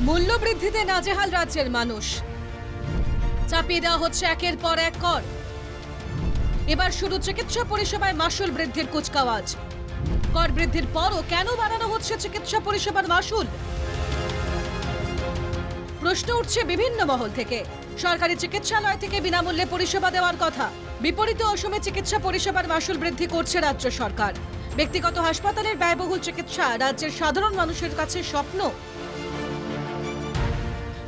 মূল্যবৃদ্ধিতে নাজেহাল রাজ্যের মানুষ, চাপিয়ে দেওয়া হচ্ছে একের পর এক কর। এবার শুরু চিকিৎসা পরিষেবায় মাসুল বৃদ্ধির কুচকাওয়াজ। কর বৃদ্ধির পরও কেন বাড়ানো হচ্ছে চিকিৎসা পরিষেবার মাসুল? প্রশ্ন উঠছে বিভিন্ন মহল থেকে। সরকারি চিকিৎসালয় থেকে বিনামূল্যে পরিষেবা দেওয়ার কথা, বিপরীতে অসমে চিকিৎসা পরিষেবার মাসুল বৃদ্ধি করছে রাজ্য সরকার। ব্যক্তিগত হাসপাতালের ব্যয়বহুল চিকিৎসা রাজ্যের সাধারণ মানুষের কাছে স্বপ্ন।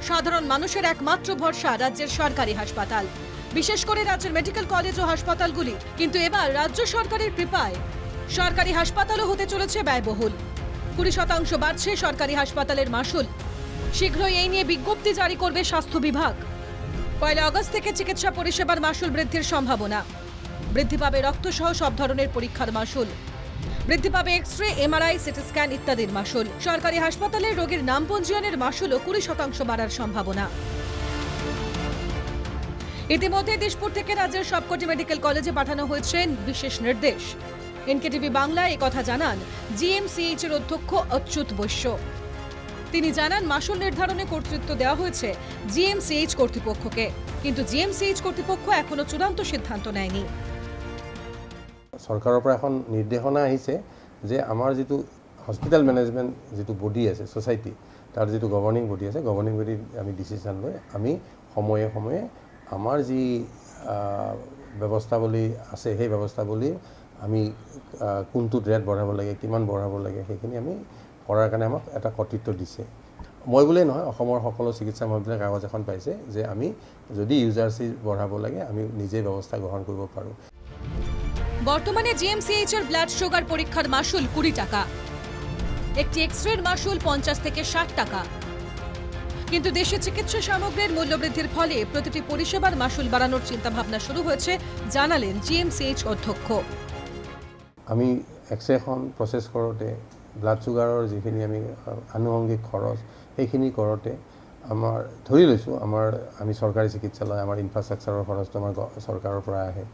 সাধারণ মানুষের একমাত্র ভরসা রাজ্যের সরকারি হাসপাতাল, বিশেষ করে রাজ্যের মেডিকেল কলেজ ও হাসপাতালগুলি। কিন্তু এবার রাজ্য সরকারের কৃপায় সরকারি হাসপাতালও হতে চলেছে ব্যয়বহুল। 20% বাড়ছে সরকারি হাসপাতালের মাসুল। শীঘ্রই এই নিয়ে বিজ্ঞপ্তি জারি করবে স্বাস্থ্য বিভাগ। 1 আগস্ট থেকে চিকিৎসা পরিষেবার মাসুল বৃদ্ধির সম্ভাবনা। বৃদ্ধি পাবে রক্তসহ সব ধরনের পরীক্ষার মাসুল, বৃদ্ধি পাবে এক্স-রে, এমআরআই, সিটি স্ক্যান ইত্যাদির মাসুল। সরকারি হাসপাতালে রোগীর নাম পঞ্জীয়নের মাসুলও 20% বাড়ার সম্ভাবনা। ইতিমধ্যে দিশপুর থেকে রাজ্যের সবকটি মেডিকেল কলেজে পাঠানো হয়েছে বিশেষ নির্দেশ। এনকেটিভি বাংলায় একথা জানান জিএমসিএইচ এর অধ্যক্ষ অচ্যুত বৈশ্য। তিনি জানান, মাসুল নির্ধারণে কর্তৃত্ব দেওয়া হয়েছে জিএমসিএইচ কর্তৃপক্ষকে, কিন্তু জিএমসিএইচ কর্তৃপক্ষ এখনো চূড়ান্ত সিদ্ধান্ত নেয়নি। সরকাৰৰ পৰা এখন নিৰ্দেশনা আহিছে যে আমাৰ যিটো হস্পিটেল মেনেজমেণ্ট যিটো বডি আছে ছ'চাইটি, তাৰ যিটো গভৰ্ণিং বডি আছে, গভৰ্ণিং বডিৰ আমি ডিচিশ্যন লৈ আমি সময়ে সময়ে আমাৰ যি ব্যৱস্থাৱলী আছে সেই ব্যৱস্থাৱলী আমি কোনটো ৰেট বঢ়াব লাগে, কিমান বঢ়াব লাগে, সেইখিনি আমি কৰাৰ কাৰণে আমাক এটা কৰ্তৃত্ব দিছে। মই বুলিয়েই নহয়, অসমৰ সকলো চিকিৎসা মহাবিদ্যালয়ে কাগজ এখন পাইছে যে আমি যদি ইউজাৰচি বঢ়াব লাগে আমি নিজেই ব্যৱস্থা গ্ৰহণ কৰিব পাৰোঁ। বর্তমানে জিএমসিএইচ এর ব্লাড সুগার পরীক্ষার মাসুল 20 টাকা, একটি এক্স-রের মাসুল 50 থেকে 60 টাকা। কিন্তু দেশে চিকিৎসা সামগ্রীর মূল্যবৃদ্ধির ফলে প্রতিটি পরিষেবার মাসুল বাড়ানোর চিন্তাভাবনা শুরু হয়েছে, জানালেন জিএমসিএইচ অধ্যক্ষ। আমি এক্স-ৰেখন প্ৰচেছ কৰোঁতে ব্লাড চুগাৰৰ যিখিনি আমি আনুষংগিক খৰচ সেইখিনি কৰোঁতে আমাৰ ধৰি লৈছোঁ আমি চৰকাৰী চিকিৎসালয়, আমাৰ ইনফ্ৰাষ্ট্ৰাকচাৰৰ খৰচটো আমাৰ চৰকাৰৰ পৰা আহে।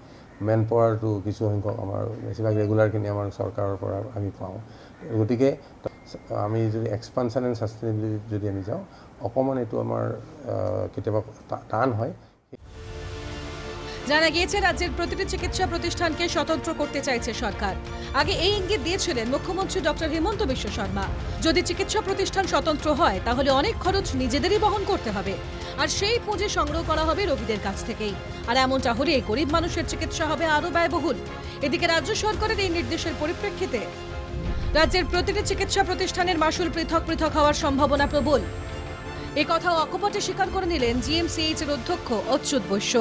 মেন পাৱাৰটো কিছু সংখ্যক আমাৰ বেছিভাগ ৰেগুলাৰখিনি আমাৰ চৰকাৰৰ পৰা আমি পাওঁ। গতিকে আমি যদি এক্সপানশ্যন এণ্ড ছাষ্টেইনেবিলিটিত যদি আমি যাওঁ, অকণমান এইটো আমাৰ কেতিয়াবা টান হয়। জানা গিয়েছে, রাজ্যের প্রতিটি চিকিৎসা প্রতিষ্ঠানকে স্বতন্ত্র করতে চাইছে সরকার। আগে এই ইঙ্গিত দিয়েছিলেন মুখ্যমন্ত্রী ডক্টর হিমন্ত বিশ্ব শর্মা। যদি চিকিৎসা প্রতিষ্ঠান স্বতন্ত্র হয় তাহলে অনেক খরচ নিজেদেরই বহন করতে হবে, আর সেই পুঁজি সংগ্রহ করা হবে রোগীদের কাছ থেকেই। আর এমনটা হলে গরিব মানুষের চিকিৎসা হবে আরও ব্যয়বহুল। এদিকে রাজ্য সরকারের এই নির্দেশের পরিপ্রেক্ষিতে রাজ্যের প্রতিটি চিকিৎসা প্রতিষ্ঠানের মাসুল পৃথক পৃথক হওয়ার সম্ভাবনা প্রবল। এ কথাও অকপটে স্বীকার করে নিলেন জিএমসিএইচ এর অধ্যক্ষ অচ্যুত বৈশ্য।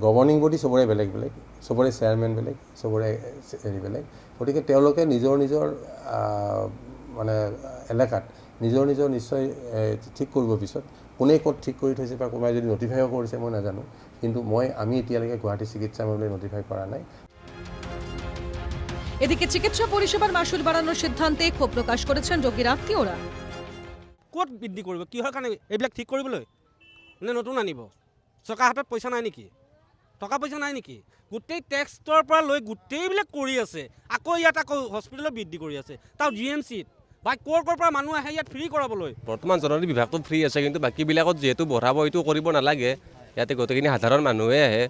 গভৰ্ণিং বডি চবৰে বেলেগ বেলেগ, চবৰে চেয়াৰমেন বেলেগ, চবৰে হেৰি বেলেগ। গতিকে তেওঁলোকে নিজৰ নিজৰ মানে এলেকাত নিজৰ নিশ্চয় ঠিক কৰিব। পিছত কোনে ক'ত ঠিক কৰি থৈছে বা কোনোবাই যদি নটিফাইও কৰিছে মই নাজানো, কিন্তু আমি এতিয়ালৈকে গুৱাহাটী চিকিৎসা মহাবিদ্যালয়ে নটিফাই কৰা নাই। এদিকে চিকিৎসা পরিষেবার মাসুল বাড়ানোর সিদ্ধান্তে ক্ষোভ প্রকাশ করেছেন রোগীর আত্মীয়রা। ক'ত বৃদ্ধি কৰিব, কিহৰ কাৰণে এইবিলাক ঠিক কৰিবলৈ নে নতুন আনিব? চৰকাৰ হাতত পইচা নাই নেকি? টকা পইচা নাই নেকি? গোটেই টেক্সৰ পৰা লৈ গোটেইবিলাক কৰি আছে, আকৌ ইয়াত আকৌ হস্পিটেলত বৃদ্ধি কৰি আছে, তাৰ জিএমচিত বা ক'ৰ পৰা মানুহ আহে ইয়াত ফ্ৰী কৰাবলৈ। বৰ্তমান জৰুৰী বিভাগটো ফ্ৰী আছে, কিন্তু বাকীবিলাকত যিহেতু বঢ়াব এইটো কৰিব নালাগে। ইয়াতে গোটেইখিনি সাধাৰণ মানুহে আহে,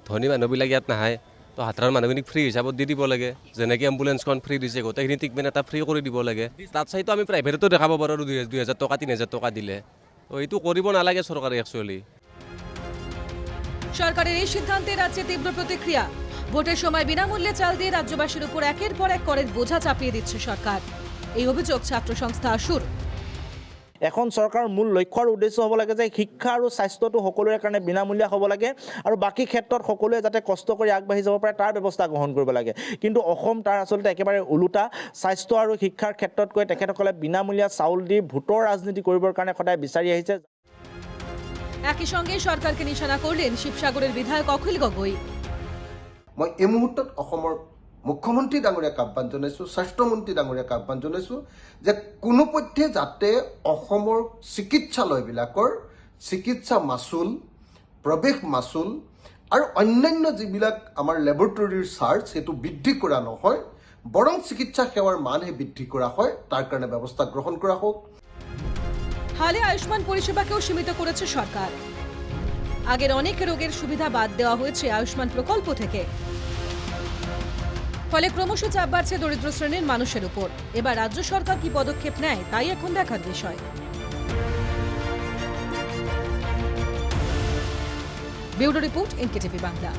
ধনী মানুহবিলাক ইয়াত নাহে। তো সাধাৰণ মানুহখিনিক ফ্ৰী হিচাপত দি দিব লাগে, যেনেকৈ এম্বুলেঞ্চখন ফ্ৰী দিছে গোটেইখিনি ট্ৰিটমেণ্ট এটা ফ্ৰী কৰি দিব লাগে। তাত চাইতো আমি প্ৰাইভেটতো দেখাব পাৰোঁ 2000 টকা 3000 টকা দিলে। তো এইটো কৰিব নালাগে চৰকাৰে একচুৱেলি। সরকারের এই সিদ্ধান্তে রাজ্যে তীব্র প্রতিক্রিয়া। ভোটের সময় বিনামূল্যে চাল দিয়ে রাজ্যবাসীর উপর একের পর এক করের বোঝা চাপিয়ে দিচ্ছে সরকার। এই অভিযোগ ছাত্র সংস্থা আসুর। এখন চৰকাৰৰ মূল লক্ষ্য আৰু উদ্দেশ্য হ'ব লাগে যে শিক্ষা আৰু স্বাস্থ্যটো সকলোৰে কাৰণে বিনামূলীয়া হ'ব লাগে, আৰু বাকী ক্ষেত্ৰত সকলোৱে যাতে কষ্ট কৰি আগবাঢ়ি যাব পাৰে তাৰ ব্যৱস্থা গ্ৰহণ কৰিব লাগে। কিন্তু অসম তাৰ আচলতে একেবাৰে ওলোটা। স্বাস্থ্য আৰু শিক্ষাৰ ক্ষেত্ৰতকৈ তেখেতসকলে বিনামূলীয়া চাউল দি ভোটৰ ৰাজনীতি কৰিবৰ কাৰণে সদায় বিচাৰি আহিছে। একই সঙ্গে সরকারকে নিশানা করলেন শিবসাগরের বিধায়ক অখিল গগৈ। মই এই মুহূৰ্তত অসমৰ মুখ্যমন্ত্ৰী ডাঙৰীয়াক আহ্বান জনাইছোঁ, স্বাস্থ্যমন্ত্ৰী ডাঙৰীয়াক আহ্বান জনাইছোঁ যে কোনোপধ্যে যাতে অসমৰ চিকিৎসালয়বিলাকৰ চিকিৎসা মাচুল, প্ৰৱেশ মাচুল আৰু অন্যান্য যিবিলাক আমাৰ লেবৰেটৰীৰ চাৰ্জ সেইটো বৃদ্ধি কৰা নহয়, বৰং চিকিৎসা সেৱাৰ মানহে বৃদ্ধি কৰা হয়, তাৰ কাৰণে ব্যৱস্থা গ্ৰহণ কৰা হোক। হালে আয়ুষ্মান পরিষেবাকেও সীমিত করেছে সরকার। আগের অনেক রোগের সুবিধা বাদ দেওয়া হয়েছে আয়ুষ্মান প্রকল্প থেকে। ফলে ক্রমশ চাপ বাড়ছে দরিদ্র শ্রেণীর মানুষের উপর। এবার রাজ্য সরকার কি পদক্ষেপ নেয় তাই এখন দেখার বিষয়। Bureau report, NKTV Bangla.